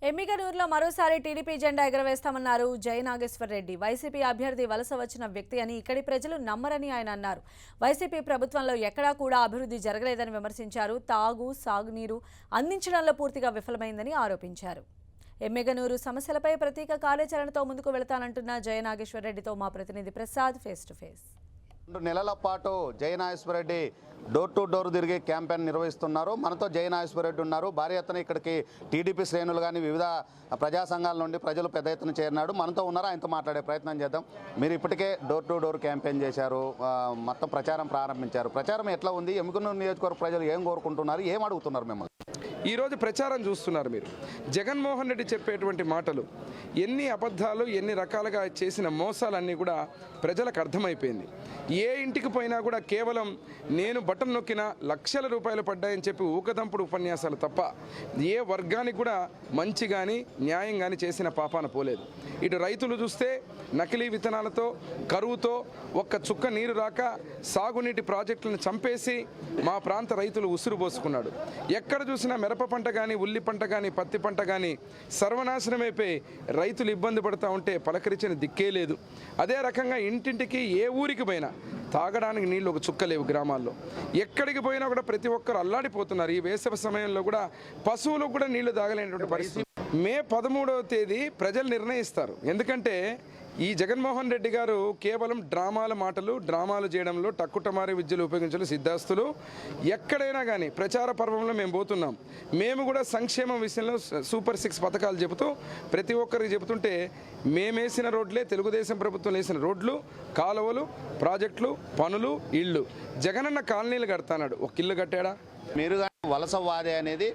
ఎమ్మిగనూరులో మరోసారి టీడీపీ జెండా ఎగరవేస్తామన్నారు జై నాగేశ్వర్ రెడ్డి. వైసీపీ అభ్యర్థి వలస వచ్చిన వ్యక్తి అని ఇక్కడి ప్రజలు నమ్మరని ఆయన అన్నారు. వైసీపీ ప్రభుత్వంలో ఎక్కడా కూడా అభివృద్ధి జరగలేదని విమర్శించారు. తాగు, సాగునీరు అందించడంలో పూర్తిగా విఫలమైందని ఆరోపించారు. ఎమ్మిగనూరు సమస్యలపై ప్రత్యేక కార్యాచరణతో ముందుకు వెళతానంటున్న జై నాగేశ్వర్ రెడ్డితో మా ప్రతినిధి ప్రసాద్ ఫేస్ టు ఫేస్. 2 నెలల పాటు Jai Nageshwar Reddy door to door తిరిగి క్యాంపెయిన్ నిర్వహిస్తున్నారు. మనతో జై నాగేశ్వర్ రెడ్డి ఉన్నారు. భారీ ఎత్తున ఇక్కడికి టీడీపీ శ్రేణులు కానీ వివిధ ప్రజా సంఘాల నుండి ప్రజలు పెద్ద ఎత్తున చేరినాడు. మనతో ఉన్నారు, ఆయనతో మాట్లాడే ప్రయత్నం చేద్దాం. మీరు ఇప్పటికే డోర్ టు డోర్ క్యాంపెయిన్ చేశారు, మొత్తం ప్రచారం ప్రారంభించారు. ప్రచారం ఎట్లా ఉంది? ఎమ్మిగనూరు నియోజకవర్గ ప్రజలు ఏం కోరుకుంటున్నారు, ఏం అడుగుతున్నారు మిమ్మల్ని? ఈరోజు ప్రచారం చూస్తున్నారు మీరు. జగన్మోహన్ రెడ్డి చెప్పేటువంటి మాటలు, ఎన్ని అబద్ధాలు, ఎన్ని రకాలుగా చేసిన మోసాలన్నీ కూడా ప్రజలకు అర్థమైపోయింది. ఏ ఇంటికి పోయినా కూడా కేవలం నేను బటన్ నొక్కినా లక్షల రూపాయలు పడ్డాయని చెప్పి ఊకదంపుడు ఉపన్యాసాలు తప్ప ఏ వర్గానికి కూడా మంచి కానీ న్యాయం కానీ చేసిన పాపాన పోలేదు. ఇటు రైతులు చూస్తే నకిలీ విత్తనాలతో, కరువుతో, ఒక్క చుక్క నీరు రాక సాగునీటి ప్రాజెక్టులను చంపేసి మా ప్రాంత రైతులు ఉసురు పోసుకున్నాడు. ఎక్కడ చూసినా మిరప పంట కానీ, ఉల్లి పంట కానీ, పత్తి పంట కానీ సర్వనాశనమైపోయి రైతులు ఇబ్బంది పడుతూ ఉంటే పలకరించిన దిక్కే లేదు. అదే రకంగా ఇంటింటికి ఏ ఊరికి పోయినా తాగడానికి నీళ్ళు ఒక చుక్క లేవు. గ్రామాల్లో ఎక్కడికి పోయినా కూడా ప్రతి ఒక్కరు అల్లాడిపోతున్నారు. ఈ వేసవి సమయంలో కూడా పశువులకు కూడా నీళ్లు తాగలేనటువంటి పరిస్థితి. మే 13వ తేదీ ప్రజలు నిర్ణయిస్తారు. ఎందుకంటే ఈ జగన్మోహన్ రెడ్డి గారు కేవలం డ్రామాలు చేయడంలో టక్కుటమారి విద్యలు ఉపయోగించడం సిద్ధాస్తులు. ఎక్కడైనా కానీ ప్రచార పర్వంలో మేము పోతున్నాం. మేము కూడా సంక్షేమం విషయంలో సూపర్ 6 పథకాలు చెబుతూ ప్రతి ఒక్కరికి చెబుతుంటే మేమేసిన రోడ్లే తెలుగుదేశం ప్రభుత్వం వేసిన రోడ్లు, కాలువలు, ప్రాజెక్టులు, పనులు, ఇళ్ళు. జగనన్న కాలనీలు కడతాడు. ఒక ఇల్లు కట్టాడా? మీరు వలసవాది అనేది